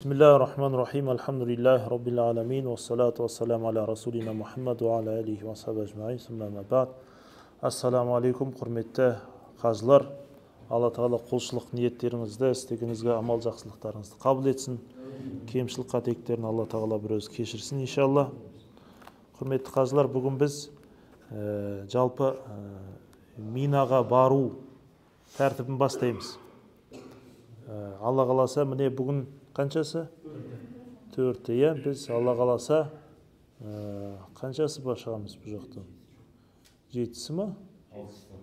Bismillahirrahmanirrahim. Elhamdülillahi Rabbil alemin. Ve salatu ve selamu ala Resulina Muhammed ve ala alihi ve sahabe ecmaîn. Sümme ba'd. Assalamu alaikum, құрметті қажылар. Алла Тағала құлшылық ниеттеріңізді, істегеніңізге амал жақсылықтарыңызды қабыл етсін. Кемшілік қатектерін Алла Тағала бір өзі кешірсін, иншалла. Құрметті қажылар, бүгін біз жалпы Минаға бару тәртібін бастаймыз. Алла қаласа, міне бүгін қаншасы? 4-те, иә? Біз Алла қаласа қаншасы ба шығамыз бұл жақтан? 7-сі ма?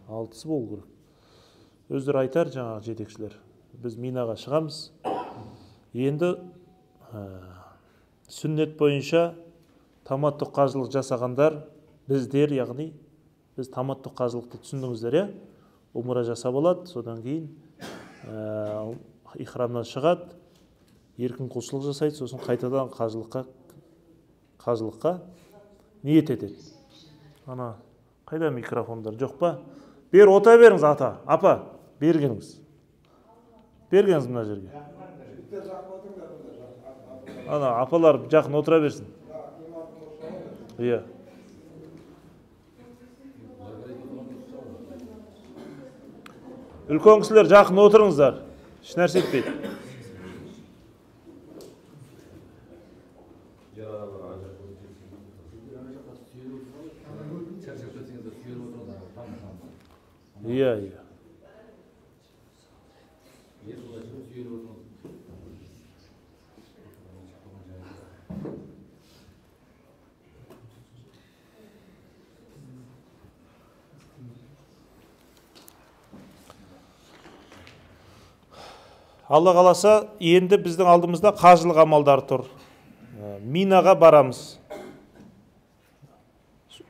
6-сы болу керек. Өздері айтар жаңағы жетекшілер. Біз Минаға шығамыз. Енді сүннет бойынша таматту қажылық жасағандар біздер, яғни біз таматту қажылықты түсіндіңіздер, иә? Умра жасап алады, содан кейін ихрамнан шығады, еркін құлшылық жасайды, сосын қайтадан қажылыққа ниет етеді. Ана, қайда микрофондар жоқ па? Бер, ота беріңіз, ата, апа, бергеніңіз. Бергеніңіз мына жерге. Ана, апалар жақын отыра берсін. Иә. Үлкен кісілер жақын отырыңыздар. Ешнәрсе етпейді. Иә. Алла қаласа, енді біздің алдымызда қажылық амалдары тұр. Минаға барамыз.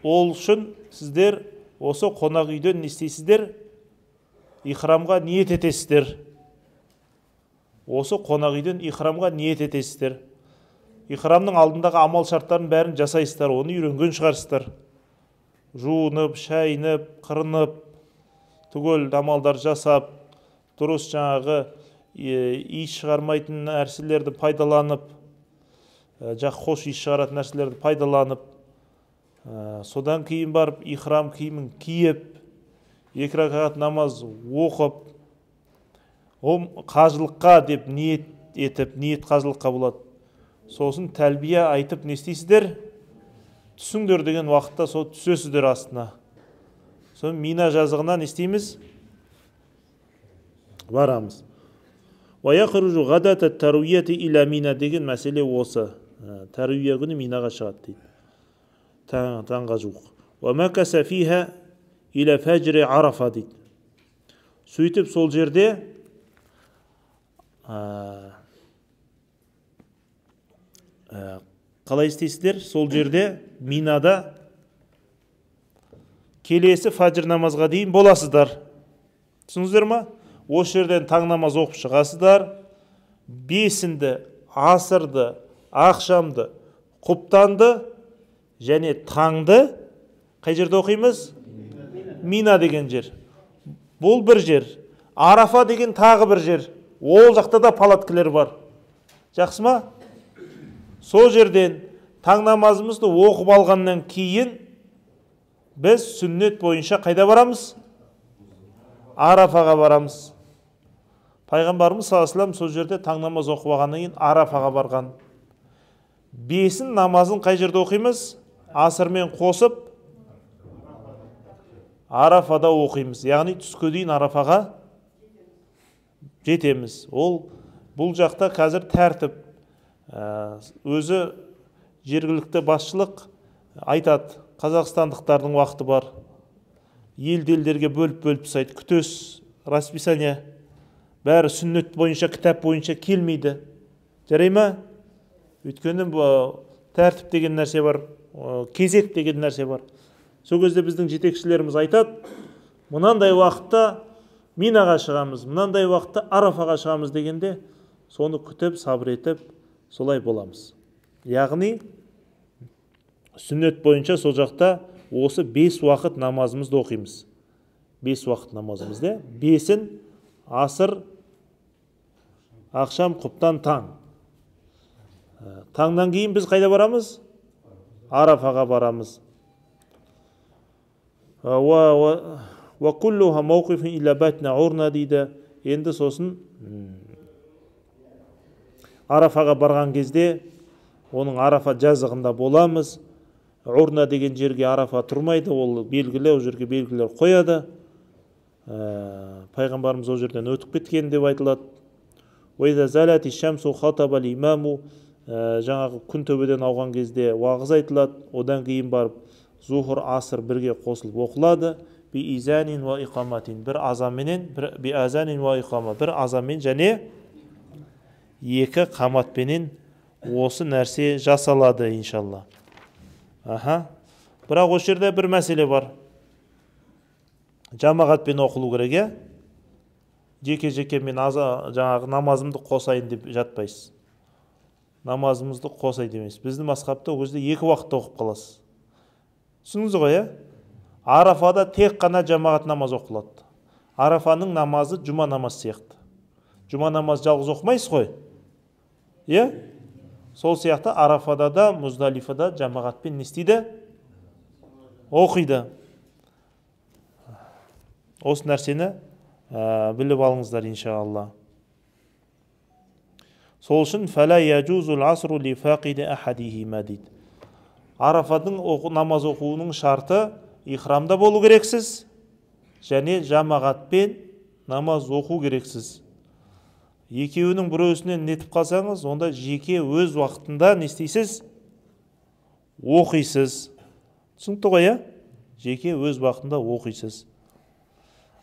Ол үшін сіздер осы қонақ үйден не істейсіздер? Ихрамға ниет етесіздер. Осы қонақ үйден ихрамға ниет етесіздер. Ихрамның алдындағы амал шарттарын бәрін жасайсыздар, оны үйренген шығарсыздар. Жуынып, шайынып, қырынып, түгел амалдар жасап, дұрыс жаңағы иіс шығармайтын нәрселерді пайдаланып, хош иіс шығаратын нәрселерді пайдаланып, содан кейін барып ихрам киімін киіп, 2 ракағат намаз оқып, қажылыққа деп ниет етіп, ниет қажылыққа болады. Сосын тәлбия айтып не істейсіздер? Түсіңдер деген уақытта сол түсесіздер астына. Сосын Мина жазығынан не істейміз? Барамыз. وَيَخْرُجُ غَدَةَ التَّرْوِيَةِ إِلَى Мина деген мәселе осы. Тәруия күні Минаға шығады дейді. Таңға жуық. وَمَكَسَ فِيهَا إِلَى فَجْرِ عَرَفَ дейді. Сөйтіп сол жерде қалай істейсіздер? Сол жерде Минада келесі фаджр намазға дейін боласыздар. Түсіңіздер ма? Осы жерден таң намаз оқып шығасыздар. 5-інде, асырды, ақшамды, құптанды және таңды қай жерде оқимыз? Мина деген жер. Бұл бір жер. Арафа деген тағы бір жер. Ол жақта да палаткілер бар. Жақсы ма? Сол жерден таң намазымызды оқып алғаннан кейін біз сүннет бойынша қайда барамыз? Арафаға барамыз. Пайғамбарымыз саллаллаху алейхи ва саллям сол жерде таң намаз оқып алғаннан кейін Арафаға барған. 5-ін намазын қай жерде оқимыз? Асырмен қосып Арафада оқимыз. Яғни түске дейін Арафаға жетеміз. Бұл жақта қазір тәртіп. Өзі жергілікті басшылық айтады. Қазақстандықтардың уақыты бар. Елдерге бөліп тастайды. Күтес, расписание. Бәрі сүннет бойынша, кітап бойынша келмейді. Жарай ма? Өйткені тәртіп деген нәрсе бар, кезек деген нәрсе бар. Сол кезде біздің жетекшілеріміз айтады, мынандай уақытта Минаға шығамыз, мынандай уақытта Арафаға шығамыз дегенде, соны күтіп, сабыр етіп, солай боламыз. Яғни, сүннет бойынша сол жақта осы 5 уақыт намазымызды оқимыз. 5 уақыт намазымызды, 5-ін асыр, ақшам, құптан, таң. Таңнан кейін біз қайда барамыз? Арафаға барамыз. وَكُلُّهَا مَوْقِفٍ إِلَّا بَتْنَ عُرْنَا дейді. Енді сосын Арафаға барған кезде оның Арафа жазығында боламыз. Урна деген жерге Арафа тұрмайды, ол белгілі, ол жерге белгілер қояды. Пайғамбарымыз ол жерден өтіп кеткен деп айтылады. وَإِذَا زَالَتِ الشَّمْسُ خَطَبَ الْإِمَامُ жаңағы күн төбеден ауған кезде уағыз айтылады. Одан кейін барып зухр, аср бірге қосылып оқылады. بِإِذَانٍ وَإِقَامَةٍ бір азанменен, بِأَذَانٍ وَإِقَامَةٍ бір азанмен және екі қаматпенен осы нәрсе жасалады иншалла. Бірақ осы жерде бір мәселе бар. Жамағатпен оқылу керек, жеке-жеке мен жаңағы намазымды қосайын деп жатпайсыз. Намазымызды қосай демейсіз. Біздің мазхабта ол кезде екі уақытта оқып қаласыз. Түсіндіңіз ғой, Арафада тек қана жамағат намаз оқылады. Арафаның намазы жұма намаз сияқты. Жұма намаз жалғыз оқымайсыз ғой. Сол сияқты Арафада да, Муздалифада жамағатпен не істейді? Оқиды. Осы нәрсені біліп алыңыздар иншалла. Сол үшін фәлә яджузул асру ли фақиди ахадихима дейді. Арафадың намаз оқуының шарты ихрамда болу керексіз және жамағатпен намаз оқу керексіз. Екеуінің біреусінен нетіп қалсаңыз, онда жеке өз уақытында не істейсіз? Оқисыз. Түсінікті ғой, жеке өз уақытында оқисыз.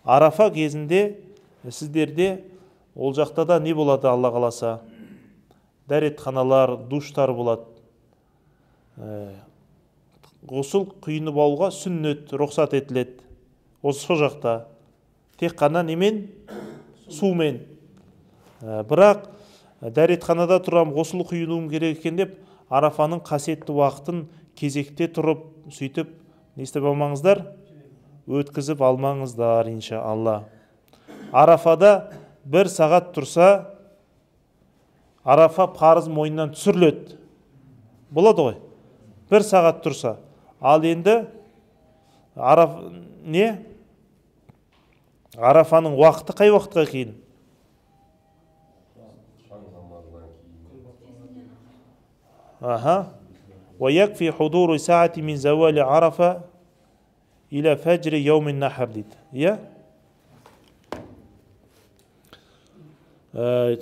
Арафа кезінде сіздерде ол жақта да не болады Алла қаласа? Дәретханалар, душтар болады. Ғұсыл құйынып алуға сүннет рұқсат етіледі. Осы сол жақта. Тек қана немен? Сумен. Бірақ дәретханада тұрам, ғұсыл құйынуым керек екен деп, Арафаның қасиетті уақытын кезекте тұрып, сөйтіп, не істеп алмаңыздар? Өткізіп алмаңыздар, иншалла. Арафада бір сағат тұрса, Арафа парыз мойнынан түсіріледі. Болады ғой? Бір сағат тұрса. Ал енді Арафаның уақыты қай уақытқа кейін? وَيَكْفِي حُضُورُ سَاعَةٍ مِنْ زَوَالِ عَرَفَةٍ إِلَى فَجْرِ يَوْمِ النَّحْرِ дейді.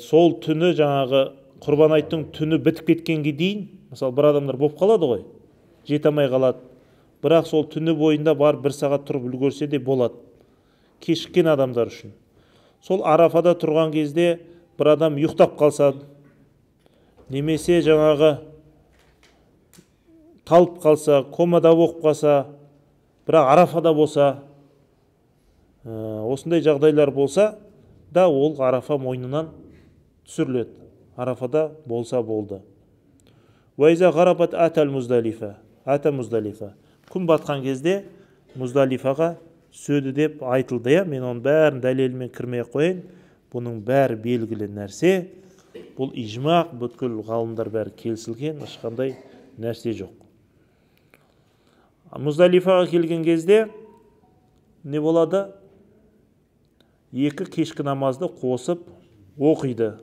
Сол түні жаңағы құрбан айттың түні бітіп кеткенге дейін, мысалы бір адамдар болып қалады ғой, жете алмай қалады. Бірақ сол түні бойында бар бір сағат тұрып үлгерсе де болады. Кешіккен адамдар үшін. Сол Арафада тұрған кезде бір адам ұйықтап қалса, немесе жаңағы талып қалса, комада болып қалса, бірақ Арафада болса, осындай жағдайлар болса да ол Арафа мойнынан түсіріледі. Арафада болса болды. Уайза ғарабат атал Муздалифа. Ата Муздалифа. Күн батқан кезде Муздалифаға сөді деп айтылды. Мен оның бәрін дәлелімен кірмей қойын. Бұның бәрі белгілі нәрсе. Бұл ижмақ, бүткіл ғалымдар бәрі келісілген, ешқандай нәрсе жоқ. Муздалифаға келген кезде не болады? Екі кешкі намазды қосып оқиды.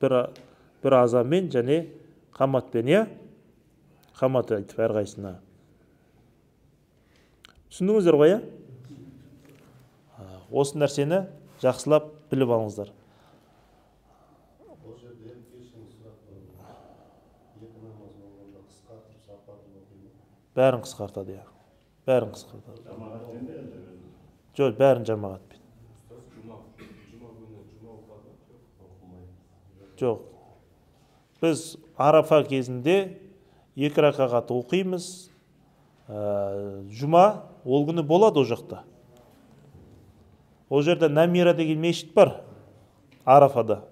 Бір азанмен және қаматпен, қамат айтып әрқайсына. Түсіндіңіздер ғой? Осы нәрсені жақсылап біліп алыңыздар. Бәрін қысқартады, бәрін қысқартады. Жоқ, бәрін жамағатпен. Жоқ. Біз Арафа кезінде 2 ракағат оқимыз. Жұма ол күні болады о жақта. Ол жерде Намира деген мешіт бар Арафада.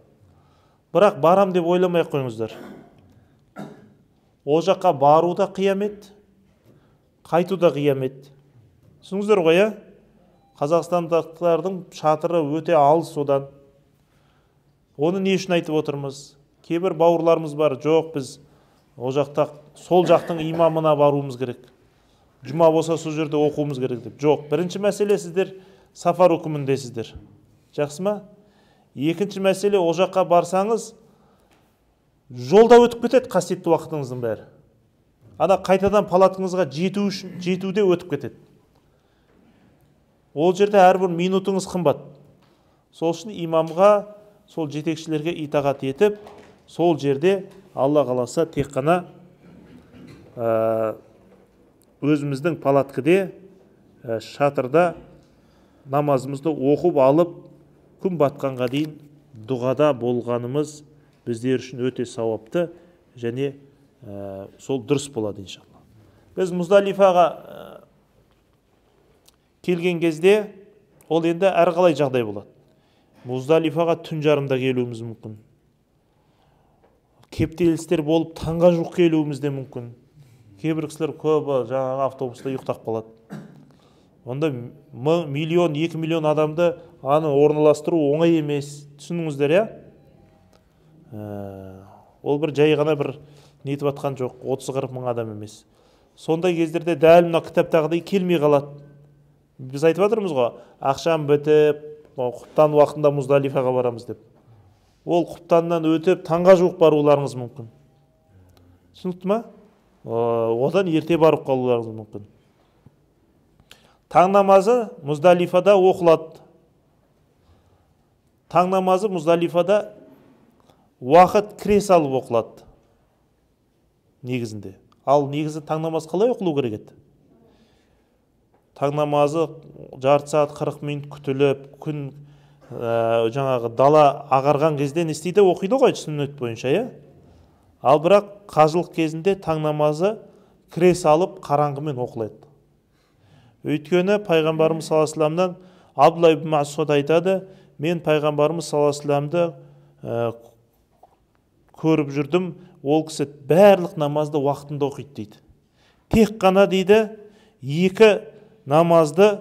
Бірақ барам деп ойламай қойыңыздар. Ол жаққа бару да қиямет, қайту да қиямет. Түсіңіздер ғой, Қазақстандықтардың шатыры өте алыс одан. Оны не үшін айтып отырмыз? Кейбір бауырларымыз бар, жоқ, біз ол жақта сол жақтың имамына баруымыз керек. Жұма болса сол жерде оқуымыз керек деп. Жоқ, бірінші мәселе сіздер сафар үкіміндесіздер. Жақсы ма? Екінші мәселе, ол жаққа барсаңыз, жолда өтіп кетеді қасиетті уақытыңыздың бәрі. Ана қайтадан палатыңызға жетуде өтіп кетеді. Ол жерде әрбір минутыңыз қымбат. Сол үшін имамға, сол жетекшілерге итағат етіп, сол жерде Алла қаласа тек қана өзіміздің палаткіде, шатырда намазымызды оқып алып, күн батқанға дейін дұғада болғанымыз біздер үшін өте сауапты және сол дұрыс болады иншалла. Біз Муздалифаға келген кезде ол енді әрқалай жағдай болады. Муздалифаға түн жарымда келуіміз мүмкін. Кептелістер болып таңға жуық келуіміз де мүмкін. Кейбір кісілер көбі жаңағы автобуста ұйықтап қалады. Онда миллион, 2 миллион адамды аны орналастыру оңай емес. Түсініңіздер, ол бір жай ғана бір нетіп атқан жоқ, 30-40 мың адам емес. Сондай кездерде дәл мына кітаптағыдай келмей қалады. Біз айтып жатырмыз ғой, ақшам бітіп, құптан уақытында Муздалифаға барамыз деп. Ол құптаннан өтіп, таңға жуық баруларыңыз мүмкін. Түсінікті ма? Одан ерте барып қалуларыңыз мүмкін. Таң намазы Муздалифада оқылады. Таң намазы Муздалифада уақыт кіре салып оқылады. Негізінде. Ал негізі таң намаз қалай оқылу керек еді? Таң намазы жарты сағат 40 минут күтіліп, күн жаңағы дала ағарған кезде не істейді? Оқиды ғой сүннет бойынша, Ал бірақ қажылық кезінде таң намазы кіре салып қараңғымен оқылады. Өйткені пайғамбарымыз саллаллаху алейхи вассаламнан Абдулла ибн Масуд айтады, мен пайғамбарымыз саллаллаху алейхи вассаламды көріп жүрдім, ол кісі барлық намазды уақытында оқиды дейді. Тек қана дейді, 2 намазды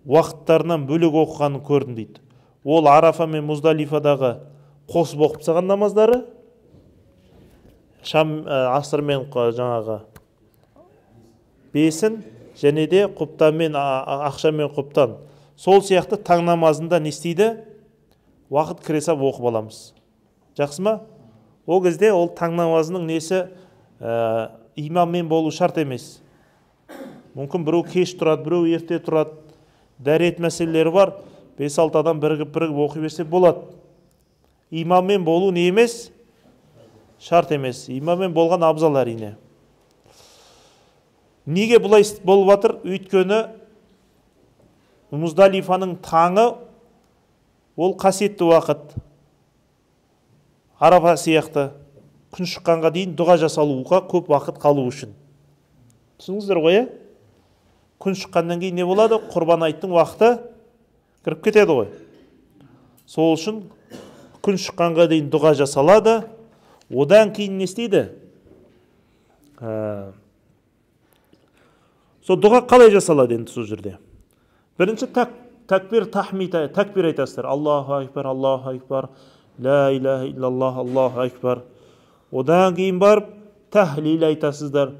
уақыттарынан бөлек оқығанын көрдім дейді. Ол Арафа мен Муздалифадағы қосып оқып тастаған намаздары, шам асыр мен жаңағы 5-ін және де құптан мен ақшам мен құптан. Сол сияқты таң намазында не істейді? Уақыт кіре салып оқып аламыз. Жақсы ма? Ол кезде ол таң намазының несі имаммен болу шарт емес. Мүмкін біреу кеш тұрады, біреу ерте тұрады. Дәрет мәселелері бар. 5-6 адам бірігіп оқи берсе болады. Имаммен болу не емес? Шарт емес. Имаммен болған абзал әрине. Неге бұлай болып жатыр? Өйткені Муздалифаның таңы ол қасиетті уақыт. Арафа сияқты күн шыққанға дейін дұға жасалуға көп уақыт қалу үшін. Түсініңіздер ғой, Күн шыққаннан кейін не болады? Құрбан айттың уақыты кіріп кетеді ғой. Сол үшін күн шыққанға дейін дұға жасалады. Одан кейін не істейді? Сол дұға қалай жасалады енді сол жерде? Бірінші такбир айтасыздар. Аллаху акбар, Аллаху акбар, ла илаха иллаллах, Аллаху акбар. Одан кейін барып тахлил айтасыздар.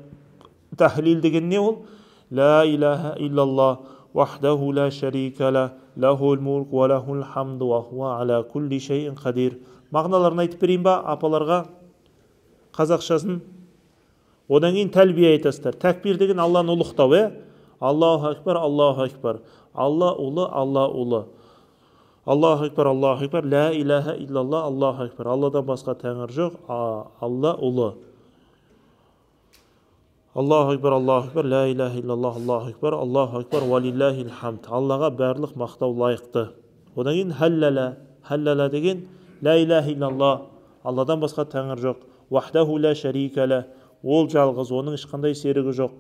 Тахлил деген не ол? Ла илаха иллаллах, вахдаху ла шарика ла, лахул мулк ва лахул хамду ва хуа аля кулли шайин қадир. Мағыналарын айтып берейін ба апаларға? Қазақшасын. Одан кейін тәлбие айтасыздар. Такбир деген Алланы ұлықтау, Аллаху акбар, Аллаху акбар. Алла ұлы, Алла ұлы. Аллаху акбар, Аллаху акбар, ла илаха иллаллах, Аллаху акбар. Алладан басқа тәңір жоқ, Алла ұлы. Аллаху акбар, Аллаху акбар, ла илаха иллаллах, Аллаху акбар, Аллаху акбар, валиллахил хамд. Аллаға барлық мақтау лайықты. Одан кейін халлала. Халлала деген ла илаха иллаллах, Алладан басқа тәңір жоқ. Вахдаху ла шарика ла. Ол жалғыз, оның ешқандай серігі жоқ.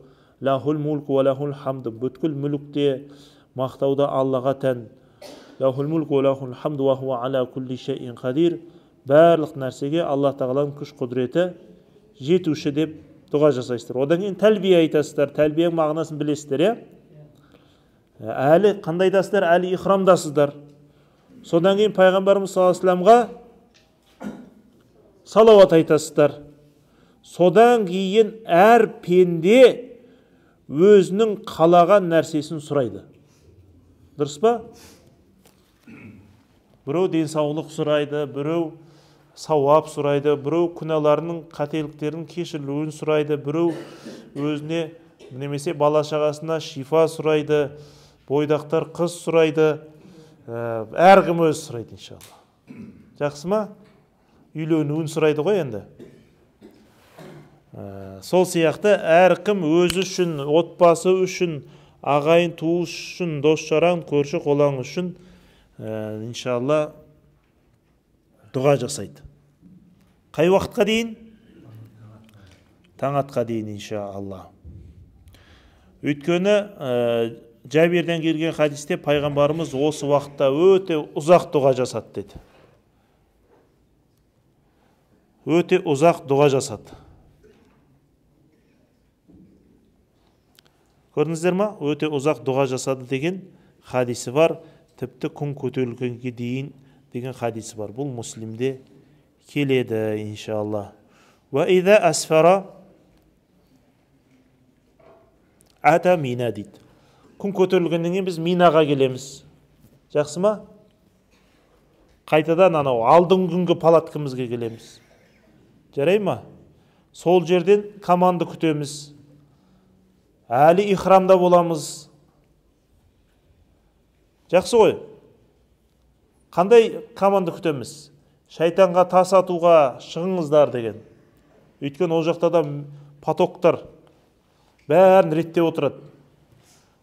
Лахул мулк ва лахул хамд. Бүткіл мүлікте, мақтауда Аллаға тән. Лахул мулк ва лахул хамд ва хуа аля кулли шайин қадир. Барлық нәрсеге Аллах тағаланың күш құдіреті жетуші деп дұға жасайсыздар. Одан кейін тәлбие айтасыздар. Тәлбие мағынасын білесіздер, Әлі қандайдасыздар? Әлі ихрамдасыздар. Содан кейін пайғамбарымыз саллаллаху алейхи вассаламға салауат айтасыздар. Содан кейін әр пенде өзінің қалаған нәрсесін сұрайды. Дұрыс па? Біреу денсаулық сұрайды, біреу сауап сұрайды, біреу күнәларының қателіктерінің кешірілуін сұрайды, біреу өзіне немесе бала шағасына шифа сұрайды, бойдақтар қыз сұрайды, әркім өзі сұрайды иншалла. Жақсы ма? Үйленуін сұрайды ғой енді. Сол сияқты әркім өзі үшін, отбасы үшін, ағайын туыс үшін, дос жаран, көрші қолаң үшін иншалла дұға жасайды. Қай уақытқа дейін? Таң атқа дейін иншалла. Өйткені Жәбирден келген хадисте пайғамбарымыз осы уақытта өте ұзақ дұға жасады деді. Өте ұзақ дұға жасады. Көрдіңіздер ма? Өте ұзақ дұға жасады деген хадисі бар. Тіпті күн көтерілгенге дейін деген хадисі бар. Бұл Муслимде келеді иншалла. Ва иза асфара ата мина дейді. Күн көтерілгеннен кейін біз Минаға келеміз. Жақсы ма? Қайтадан анау алдыңғы күнгі палаткамызға келеміз. Жарай ма? Сол жерден команда күтеміз. Әлі ихрамда боламыз. Жақсы ғой? Қандай команда күтеміз? Шайтанға тас атуға шығыңыздар деген. Өйткені ол жақта да потоктар бәрін реттеп отырады.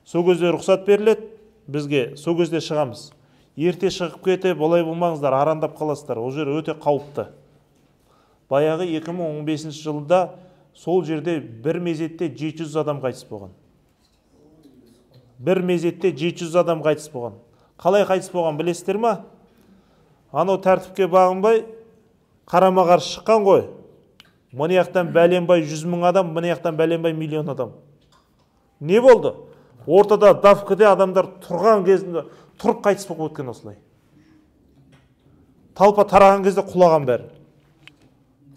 Сол кезде рұқсат беріледі, бізге сол кезде шығамыз. Ерте шығып кетіп, олай болмаңыздар, арандап қаласыздар. Ол жер өте қауіпті. Баяғы 2015 жылында сол жерде бір мезетте 700 адам қайтыс болған. Бір мезетте 700 адам қайтыс болған. Қалай қайтыс болған білесіздер ма? Анау тәртіпке бағынбай, қарама-қарсы шыққан ғой. Мұнияқтан бәленбай 100 мың адам, мұнияқтан бәленбай миллион адам. Не болды? Ортада давкіде адамдар тұрған кезінде тұрып қайтыс болып өткен осылай. Талпа тараған кезде құлаған бәрі.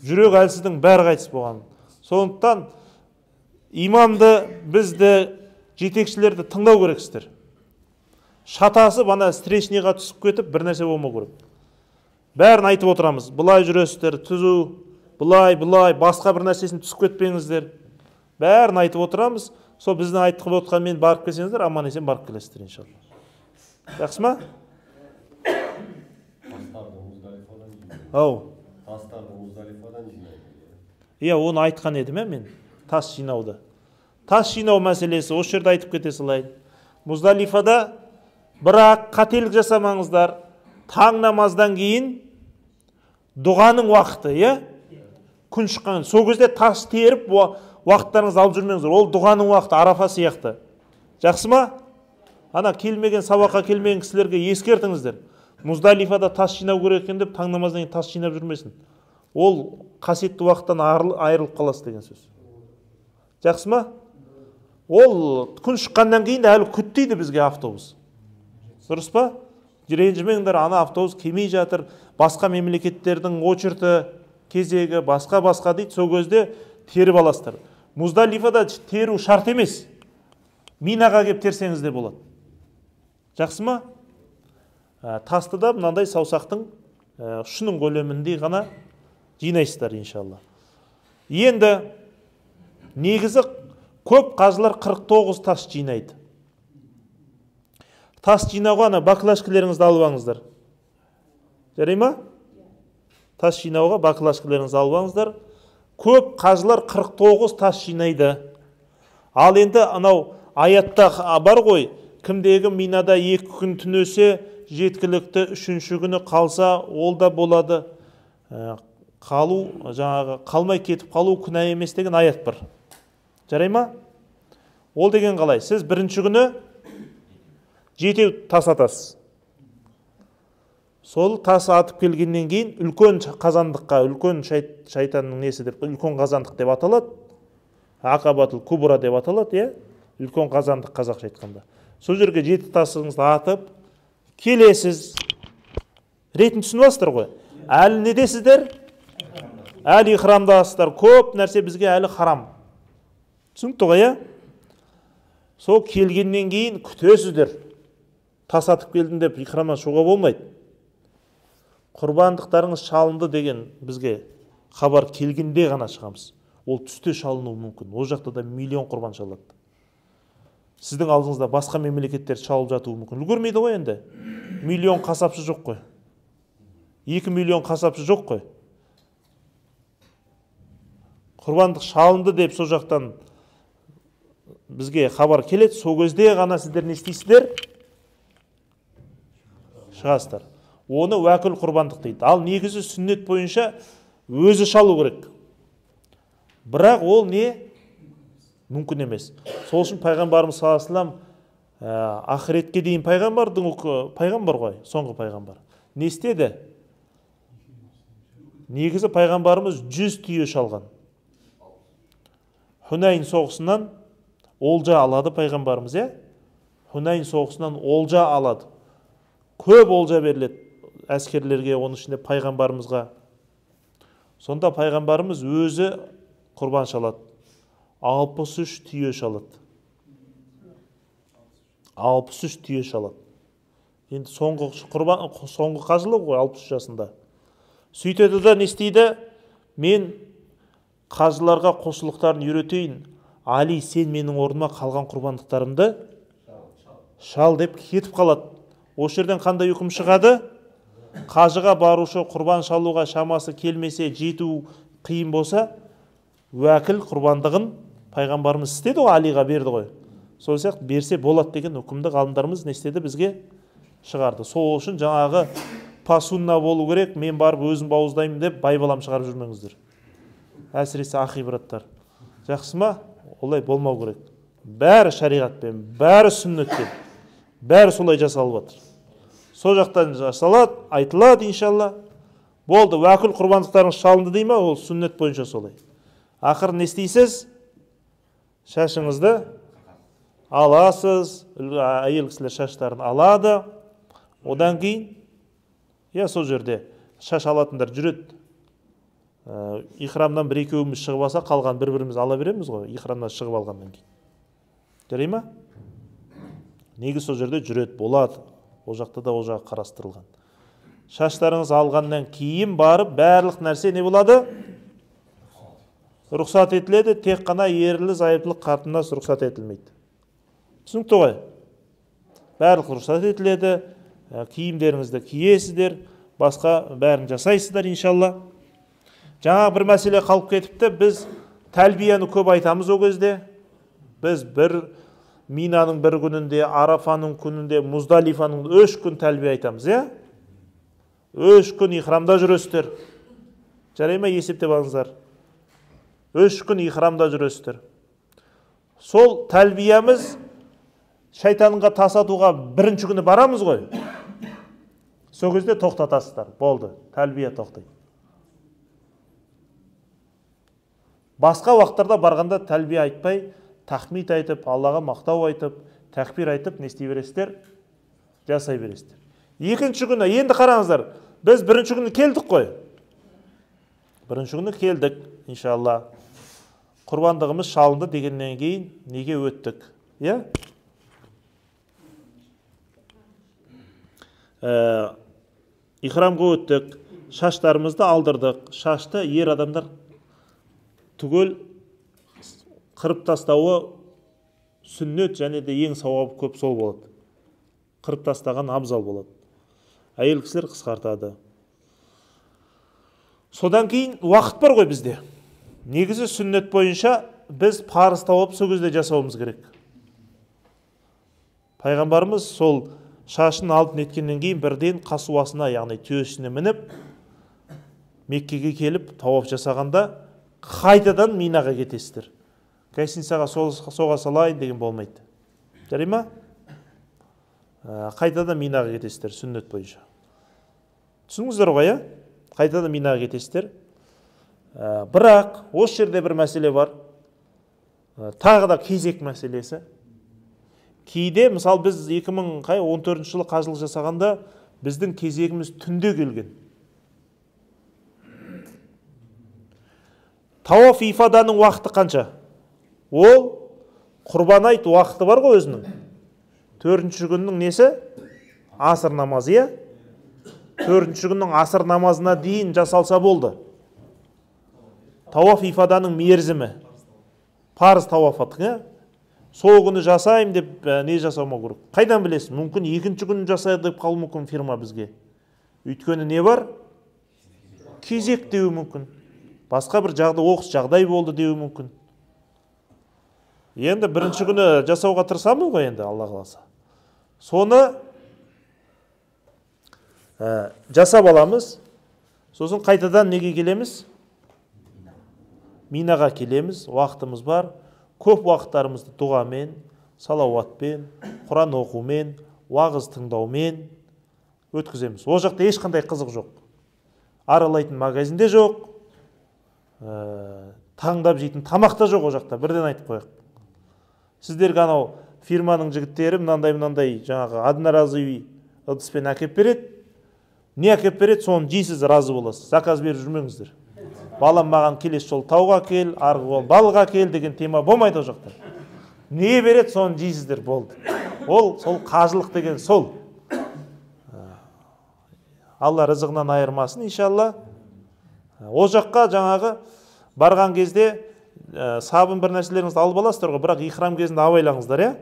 Жүрек әлсіздің бәрі қайтыс болған. Сондықтан имамды, бізді, жетекшілерді тыңдау керексіздер. Шатасы бана стрешниға түсіп кетіп, бір нәрсе болмау керек. Бәрін айтып отырамыз. Бұлай жүресіздер, түзу, бұлай, басқа бір нәрсесін түсіп кетпеңіздер. Бәрін айтып отырамыз. Сол біздің айтқып отқанмен барып келсеңіздер, аман есен барып келесіздер иншалла. Жақсы ма? Ау. Иә, оны айтқан едім мен. Тас жинауды. Тас жинау мәселесі осы жерде айтып кете салайын. Муздалифада бірақ қателік жасамаңыздар. Таң намаздан кейін дұғаның уақыты, иә? Күн шыққан. Сол кезде тас теріп уақыттарыңызды алып жүрмеңіздер. Ол дұғаның уақыты, Арафа сияқты. Жақсы ма? Ана келмеген, сабаққа келмеген кісілерге ескертіңіздер. Муздалифада тас жинау керек екен деп, таң намаздан кейін тас жинап жүрмесін. Ол қасиетті уақыттан айырылып қаласы деген сөз. Жақсы ма? Ол күн шыққаннан кейін әлі күттейді бізге автобус. Дұрыс па? Ренжімеңдер, ана автобус келмей жатыр, басқа мемлекеттердің очерті, кезегі, басқа дейді, сол кезде теріп аласыздар. Муздалифада теру шарт емес. Минаға кеп терсеңіз де болады. Жақсы ма? Тасты да мынандай саусақтың ұшының көлеміндей ғана жинайсыздар иншалла. Енді негізі көп қажылар 49 тас жинайды. Тас жинауға ана баклашкілеріңізді алып алыңыздар. Жарай ма? Тас жинауға баклашкілеріңізді алып алыңыздар. Көп қажылар 49 тас жинайды. Ал енді анау аятта бар ғой, кімдегі Минада 2 күн түнесе, жеткілікті 3-ші күні қалса, ол да болады. Қалмай кетіп қалу күнә емес деген аят бар. Жарай ма? Ол деген қалай? Сіз 1-ші күні 7 тас атасыз. Сол тас атып келгеннен кейін үлкен қазандыққа, үлкен шайтанның несі деп, үлкен қазандық деп аталады. Ақабатыл кубра деп аталады, е? Үлкен қазандық қазақша айтқанда. Сол жерге 7 тасыңызды атып, келесіз. Ретін түсініп алсыздар ғой. Әлі не десіздер? әлі ихрамдасыздар, көп нәрсе бізге әлі харам. Түсінікті ғой, сол келгеннен кейін күтесіздер. Тасатып келдім деп ихрамнан шығуға болмайды. Құрбандықтарыңыз шалынды деген бізге хабар келгенде ғана шығамыз. Ол түсте шалынуы мүмкін. Ол жақта да миллион құрбан шалады. Сіздің алдыңызда басқа мемлекеттер шалып жатуы мүмкін. Үлгермейді ғой енді. Миллион қасапшы жоқ қой. 2 миллион қасапшы жоқ қой. Құрбандық шалынды деп сол жақтан бізге хабар келеді. Сол кезде ғана сіздер не істейсіздер? Шығасыздар. Оны уәкіл құрбандық дейді. Ал негізі сүннет бойынша өзі шалу керек. Бірақ ол не? Мүмкін емес. Сол үшін пайғамбарымыз саллаллаху алейхи ва саллям ақыретке дейін пайғамбар ғой, соңғы пайғамбар. Не істеді? Негізі пайғамбарымыз 100 түйе шалған. Хунайн соғысынан олжа алады пайғамбарымыз, Хунайн соғысынан олжа алады. Көп олжа беріледі әскерлерге, оның ішінде пайғамбарымызға. Сонда пайғамбарымыз өзі құрбан шалады. 63 түйе шалады. 63 түйе шалады. Енді соңғы қажылығы ғой 63 жасында. Сөйтеді да не істейді? Мен қажыларға құлшылықтарын үйретейін. Али, сен менің орныма қалған құрбандықтарымды шал деп кетіп қалады. Осы жерден қандай үкім шығады? Қажыға барушы құрбан шалуға шамасы келмесе, жету қиын болса, уәкіл құрбандығын пайғамбарымыз істеді ғой, Алиға берді ғой. Сол сияқты берсе болады деген үкімді ғалымдарымыз не істеді? Бізге шығарды. Сол үшін жаңағы пасунна болу керек, мен барып өзім бауыздаймын деп байбалам шығарып жүрмеңіздер. Әсіресе ақи браттар. Жақсы ма? Олай болмау керек. Бәрі шариғатпен, бәрі сүннетпен, бәрі солай жасалып жатыр. Сол жақтан жасалады, айтылады иншалла. Болды, уәкіл құрбандықтарыңыз шалынды дей ма? Ол сүннет бойынша солай. Ақыры не істейсіз? Шашыңызды аласыз, әйел кісілер шаштарын алады. Одан кейін, сол жерде шаш алатындар жүреді. Ихрамнан бір-екеуіміз шығып алса, қалған бір-біріміз ала береміз ғой, ихрамнан шығып алғаннан кейін. Жарай ма? Негіз сол жерде жүреді, болады. Ол жақта да ол жағы қарастырылған. Шаштарыңыз алғаннан кейін барып, барлық нәрсе не болады? Рұқсат етіледі, тек қана ерлі зайыптылық қатынас рұқсат етілмейді. Түсінікті ғой? Барлық рұқсат етіледі, киімдеріңізді киесіздер, басқа бәрін жасайсыздар иншалла. Жаңа бір мәселе қалып кетіпті, біз тәлбияны көп айтамыз о кезде. Біз бір Минаның бір күнінде, Арафаның күнінде, Муздалифаның 3 күн тәлбия айтамыз, 3 күн ихрамда жүресіздер. Жарай ма? Есептеп алыңыздар. 3 күн ихрамда жүресіздер. Сол тәлбиямыз шайтанға тасатуға бірінші күні барамыз ғой. Сол кезде тоқтатасыздар. Болды, тәлбия тоқтайды. Басқа уақыттарда барғанда тәлбия айтпай, тахмид айтып, Аллаға мақтау айтып, тәкбир айтып, не істей бересіздер? Жасай бересіздер. Екінші күні, енді қараңыздар, біз бірінші күні келдік қой. Бірінші күні келдік, иншалла. Құрбандығымыз шалынды дегеннен кейін неге өттік? Ихрамға өттік, шаштарымызды алдырдық. Шашты ер адамдар түгел қырып тастауы сүннет, және де ең сауабы көп сол болады. Қырып тастаған абзал болады. Әйел кісілер қысқартады. Содан кейін уақыт бар ғой бізде. Негізі сүннет бойынша біз парыз тауып сол кезде жасауымыз керек. Пайғамбарымыз сол шашын алып неткеннен кейін бірден қасуасына, яғни түйесіне мініп, Меккеге келіп тауап жасағанда қайтадан Минаға кетесіздер. Гостиницаға соға салайын деген болмайды. Жарай ма? Қайтадан Минаға кетесіздер сүннет бойынша. Түсініңіздер ғой, қайтадан Минаға кетесіздер. Бірақ осы жерде бір мәселе бар. Тағы да кезек мәселесі. Кейде, мысалы біз 2014 жылы қажылық жасағанда біздің кезегіміз түнде келген. Тауаф ифаданың уақыты қанша? Ол құрбан айт уақыты бар ғой өзінің. 4-ші күннің несі? Асыр намазы, иә? 4-ші күннің асыр намазына дейін жасалса болды. Тауаф ифаданың мерзімі. Парыз тауаф аттық, иә? Сол күні жасайым деп не жасаума керек? Қайдан білесің? Мүмкін 2-ші күні жасайды деп қалуы мүмкін фирма бізге. Өйткені не бар? Кезек деуі мүмкін. Басқа бір оқыс жағдай болды деуі мүмкін. Енді 1-ші күні жасауға тырысамыз ғой енді, Алла қаласа. Соны жасап аламыз. Сосын қайтадан неге келеміз? Минаға келеміз, уақытымыз бар. Көп уақыттарымызды дұғамен, салауатпен, Құран оқумен, уағыз тыңдаумен өткіземіз. Ол жақта ешқандай қызық жоқ. Аралайтын магазинде жоқ, таңдап жейтін тамақта жоқ ол жақта. Бірден айтып қояйық. Сіздерге анау фирманың жігіттері мынандай жаңағы одноразовый ыдыспен әкеп береді. Не әкеп береді, соны жейсіз, разы боласыз. Заказ беріп жүрмеңіздер. Балам маған келесі жол тауға кел, арғы балға кел деген тема болмайды ол жақта. Не береді, соны жейсіздер, болды. Ол сол қажылық деген сол. Алла рызығынан айырмасын, иншалла. Ол жаққа жаңағы барған кезде сабын бір нәрселеріңізді алып аласыздар ғой, бірақ ихрам кезінде абайлаңыздар, иә?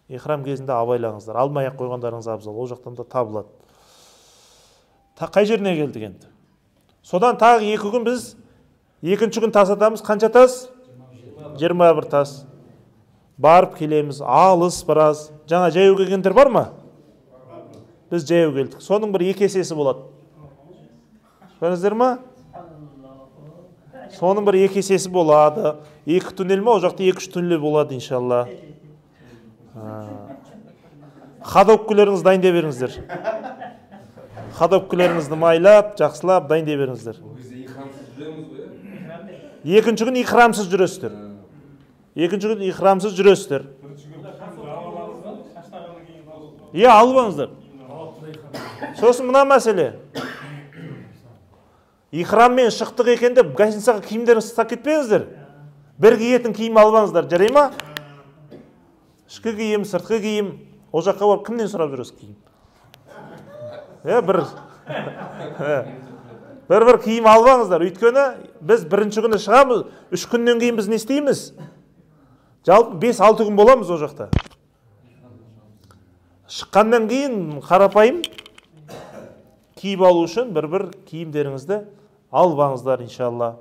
Ихрам кезінде абайлаңыздар. Алмай-ақ қойғандарыңыз абзал, ол жақтан да табылады. Қай жеріне келдік енді? Содан тағы 2 күн біз 2-ші күн тас атамыз. Қанша тас? 21 тас. Барып келеміз, алыс біраз. Жаңа жаяу келгендер бар ма? Біз жаяу келдік. Соның бір 2 есесі болады. Көрдіңіздер ма? Соның бір 2 есесі болады. 2 түнел ма? О жақта 2-3 түнел болады, иншалла. Ходовкілеріңізді дайындап беріңіздер. Ходовкілеріңізді майлап, жақсылап дайындап беріңіздер. 2-ші күн ихрамсыз жүресіздер. 2-ші күн ихрамсыз жүресіздер. Албаңыздар. Сосын мына мәселе. Ихраммен шықтық екен деп гостиницаға киімдеріңізді тастап кетпеңіздер. Бір киетін киім албаңыздар, жарай ма? Ішкі киім, сыртқы киім. Ол жаққа барып кімнен сұрап жүресіз киім? Бір киім албаңыздар. Өйткені біз 1-ші күні шығамыз, 3 күннен кейін біз не істейміз? Жалпы 5-6 күн боламыз ол жақта. Шыққаннан кейін қарапайым киіп алу үшін бір киімдеріңізді албаңыздар, иншалла.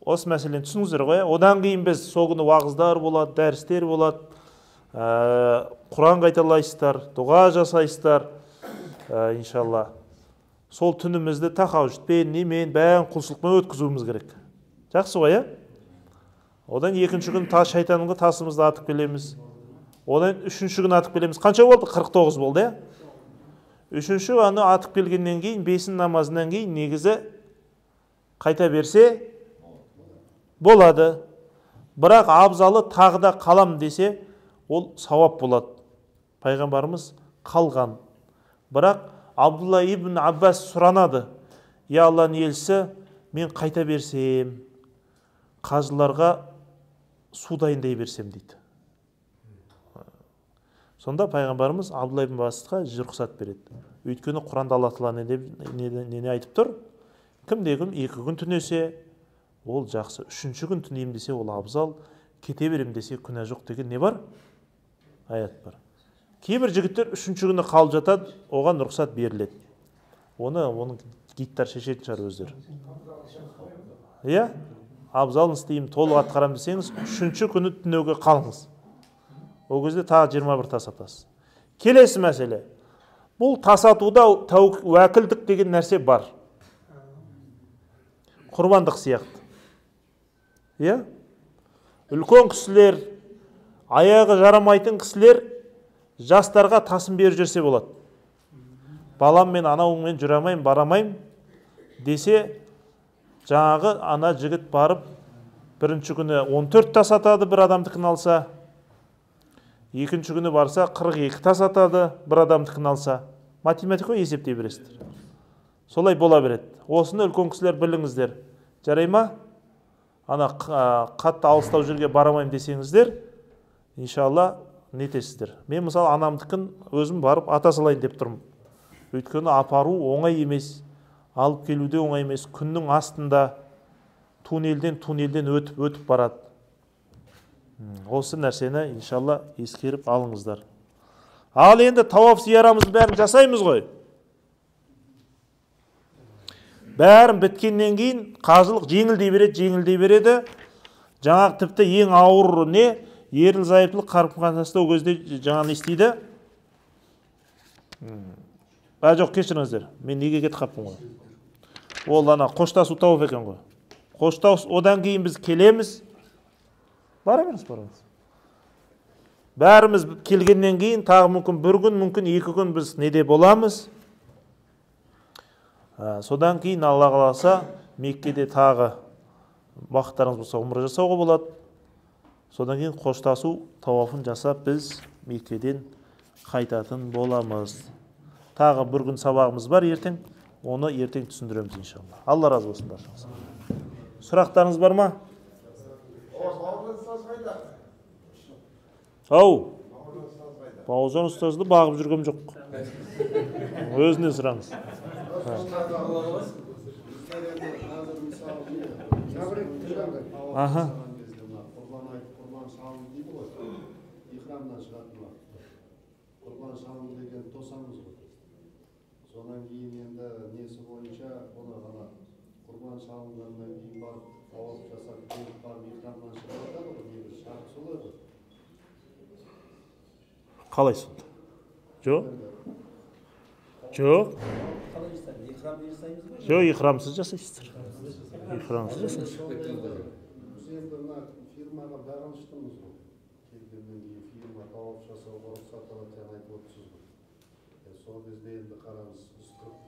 Осы мәселені түсіңіздер ғой. Одан кейін біз сол күні уағыздар болады, дәрістер болады, Құран қайталайсыздар, дұға жасайсыздар, иншалла. Сол түнімізді тахауджудпен, немен, бәрін құлшылықпен өткізуіміз керек. Жақсы ғой, Одан 2-ші күн шайтанға тасымызды атып келеміз. Одан 3-ші күн атып келеміз. Қанша болды? 49 болды, 3-ші күні атып келгеннен кейін, 5-ін намазынан кейін негізі қайта берсе болады. Бірақ абзалы тағы да қалам десе, ол сауап болады. Пайғамбарымыз қалған. Бірақ Абдулла ибн Аббас сұранады. Я Алланың елшісі, мен қайта берсем, қажыларға су дайындай берсем дейді. Сонда пайғамбарымыз Абдулла ибн Аббасқа рұқсат береді. Өйткені Құранда Алла Тағала не айтып тұр? Кімде-кім 2 күн түнесе, ол жақсы. 3-ші күн түнейім десе, ол абзал. Кете берем десе, күнә жоқ деген не бар? Аят бар. Кейбір жігіттер 3-ші күні қалып жатады, оған рұқсат беріледі. Оның гидтар шешетін шығар өздері. Абзалын істеймін, толық атқарам десеңіз, 3-ші күні түнеуге қалыңыз. Ол кезде тағы 21 тас атасыз. Келесі мәселе. Бұл тас атуда уәкілдік деген нәрсе бар. Құрбандық сияқты. Үлкен кісілер, аяғы жарамайтын кісілер жастарға тасын беріп жүрсе болады. Балам мен анауыңмен жүре алмайым, барамайым десе, жаңағы ана жігіт барып 1-ші күні 14 тас атады, бір адамдікін алса, 2-ші күні барса 42 тас атады, бір адамдікін алса. Математика есептей бересіздер. Солай бола береді. Осыны үлкен кісілер біліңіздер. Жарай ма? Ана қатты алыстау жерге барамайым десеңіздер, иншалла нетесіздер. Мен мысалы анамдікін өзім барып ата салайын деп тұрмын. Өйткені апару оңай емес, алып келуде оңай емес. Күннің астында туннелден өтіп барады. Осы нәрсені иншалла ескеріп алыңыздар. Ал енді тауап зиярамыз бәрін жасаймыз ғой. Бәрін біткеннен кейін қажылық жеңілдей береді. Жаңағы тіпті ең ауыр не? Ерлі зайыптылық қарым-қатынаста ол кезде жаңа не істейді? Жоқ, кешіріңіздер. Мен неге кетіп қалыппын ғой? Ол ана қоштасу тауап екен ғой. Қоштасу, одан кейін біз келеміз. Бара беріңіз. Бәріміз келгеннен кейін тағы мүмкін бір күн, мүмкін 2 күн біз неде боламыз. Содан кейін Алла қаласа Меккеде тағы уақыттарыңыз болса умра жасауға болады. Содан кейін қоштасу тауафын жасап біз Меккеден қайтатын боламыз. Тағы бір күн сабағымыз бар ертең. Оны ертең түсіндіреміз иншалла. Алла разы болсын баршаңызға. Сұрақтарыңыз бар ма? Ау, Бауыржан ұстазды бағып жүргем жоқ. Өзіне сұраңыз. Аха. Содан кейін енді несі бойынша оны ғана құрбан шалынғаннан кейін барып тауап жасап келіп барып ихрамнан шығарады ғой, негізі шарт сол еді. Қалай сонда? Жоқ. Жоқ, ихрамсыз жасайсыздар. Ихрамсыз жасайсыз. Біз енді мына фирмаға бағыныштымыз ғой. Келгеннен кейін фирма тауап жасауға рұқсат алады деп айтып отырсыз ғой. Сол кезде енді қараңыз,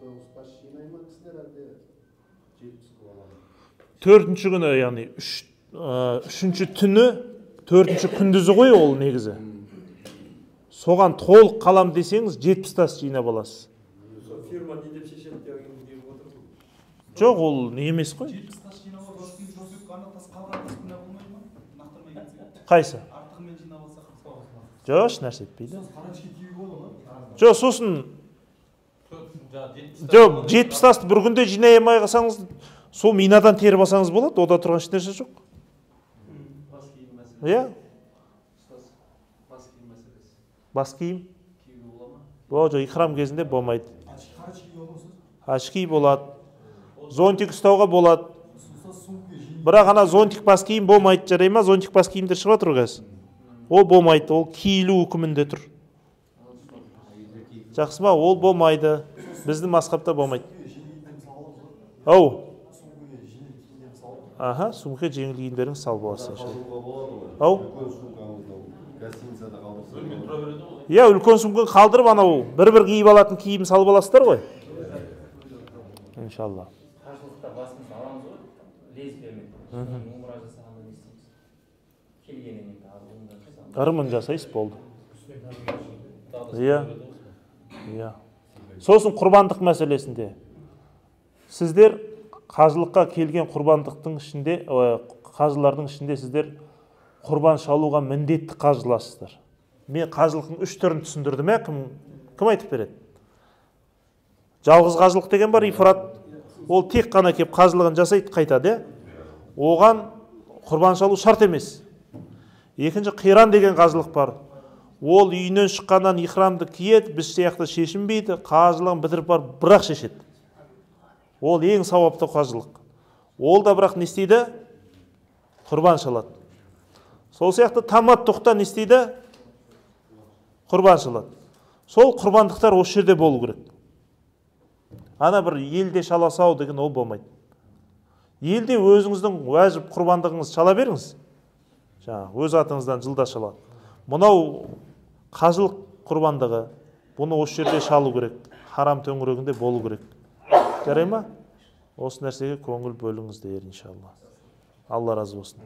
49 тас жинай ма кісілер әлде 70 қыламыз? 4-ші күні, яғни 3-ші түні, 4-ші күндізі ғой ол негізі. Соған толық қалам десеңіз 70 тас жинап аласыз. Фирма не деп шешеді деп отыр. Жоқ, ол не емес қой. 70 тас жинап алып, қана тас қалған тас күнә болмайды ма? Нақтырмай кетсе. Қайсы? Артығымен жинап алсақ қысқа. Жоқ, еш нәрсе етпейді. Қарашқа тиюге бола ма? Жоқ, сосын жоқ, 70 тасты бір күнде жинай алмай қалсаңыз, сол Минадан теріп алсаңыз болады, ода тұрған еш нәрсе жоқ. Бас киім мәселесі. Иә? Бас киім мәселесі. Бас киім? Киюге бола ма? Жоқ, ихрам кезінде болмайды. Қарашқа болса? Ашки болады. Зонтик ұстауға болады. Бірақ ана зонтик бас киім болмайды, жарай ма? Зонтик бас киімдер шығып жатыр қазір. Ол болмайды, ол киілу үкімінде тұр. Жақсы ма? Ол болмайды. Біздің мазхабта болмайды. Ау. Аха, сумке жеңіл киімдеріңіз сал боласыз. Ау. Иә, үлкен сумканы қалдырып анау бір-бір киіп алатын киім салып аласыздар ғой. Иншалла. Қажылықта басымызды аламыз ғой, лезвиямен. Умра жасағанда не істейміз? Келгеннен кейін тағы умра жасағанда. Ырымын жасайсыз болды. Иә. Иә. Сосын құрбандық мәселесінде. Сіздер қажылыққа келген құрбандықтың ішінде, қажылардың ішінде сіздер құрбан шалуға міндетті қажыласыздар. Мен қажылықтың 3 түрін түсіндірдім, кім айтып береді? Жалғыз қажылық деген бар, ифрат. Ол тек қана кеп қажылығын жасайды, қайтады. Оған құрбан шалу шарт емес. Екінші қиран деген қажылық бар. Ол үйінен шыққаннан ихрамды киеді, біз сияқты шешінбейді, қажылығын бітіріп бар, бірақ шешеді. Ол ең сауапты қажылық. Ол да бірақ не істейді? Құрбан шалады. Сол сияқты таматтұқта не істейді? Құрбан шалады. Сол құрбандықтар осы жерде болу керек. Ана бір елде шаласау деген ол болмайды. Елде өзіңіздің уәжіп құрбандығыңыз шала беріңіз. Өз атыңыздан жылда шалады. Мұнау қажылық құрбандығы, бұны осы жерде шалу керек. Харам төңірегінде болу керек. Жарай ма? Осы нәрсеге көңіл бөліңіздер иншалла. Алла разы болсын.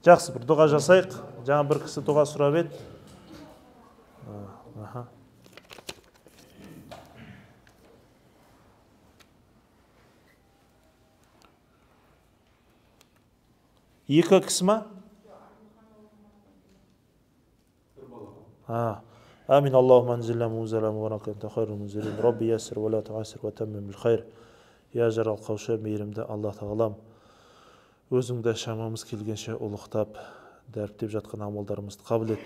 Жақсы, бір дұға жасайық. Жаңа бір кісі дұға сұрап еді. Екі кісі ма? آمين اللهم أنزلنا منزلا مباركا أنت خير المنزلين ربي يسر ولا تعسر وتمم بالخير يا جر القوشة мейірімді Алла тағалам өзіңді шамамыз келгенше ұлықтап дәріптеп жатқан амалдарымызды қабыл ет,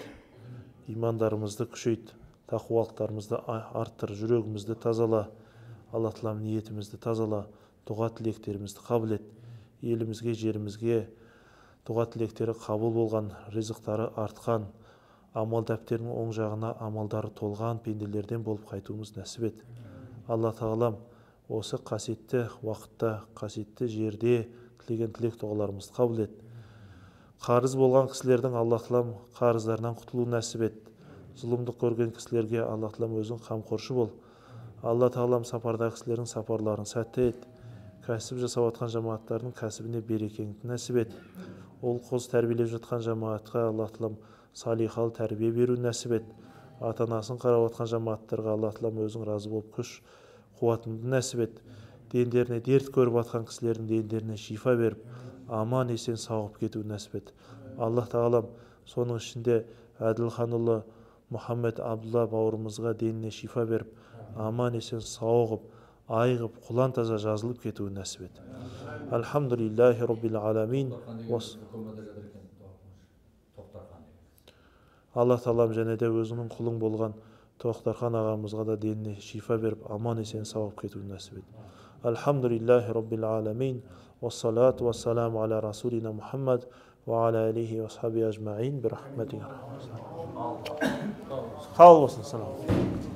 имандарымызды күшейт, тақуалықтарымызды арттыр, жүрегімізді тазала, Алла тағалам ниетімізді тазала, дұға тілектерімізді қабыл ет, елімізге, жерімізге дұға тілектері қабыл болған, ризықтары артқан, амал дәптерінің оң жағына амалдары толған пенделерден болып қайтуымыз нәсіп ет. Алла тағалам осы қасиетті уақытта, қасиетті жерде тілеген тілек дұғаларымызды қабыл ет. Қарыз болған кісілердің Алла тағалам қарыздарынан құтылу нәсіп ет. Зұлымдық көрген кісілерге Алла тағалам өзің қамқоршы бол. Алла тағалам сапардағы кісілердің сапарларын сәтті ет. Кәсіп жасап жатқан жамағаттардың кәсібіне берекеңді нәсіп ет. Ол қыз тәрбиелеп жатқан жамағатқа Алла тағалам салихалы тәрбие беру нәсіп ет. Ата-анасын қарап жатқан жамағаттарға Алла тағалам өзің разы болып күш қуатыңды нәсіп ет. Дендеріне дерт көріп жатқан кісілердің дендеріне шифа беріп, аман есен сауығып кетуін нәсіп ет. Алла тағалам соның ішінде Әділханұлы Мұхаммед Абдулла бауырымызға деніне шифа беріп, аман есен сауығып, айығып, құлан таза жазылып кетуін нәсіп ет. Алхамдулиллахи Rabbil аламин. Алла тағалам және де өзінің құлың болған Тоқтархан ағамызға да деніне шифа беріп, аман есен сауығып кетуін нәсіп ет. Алхамдулиллахи Rabbil аламин. Вассалату вассаламу аля расулина Мухаммад ва аля алейхи ва асхаби ажмаин. Бирахматика. Қабыл болсын.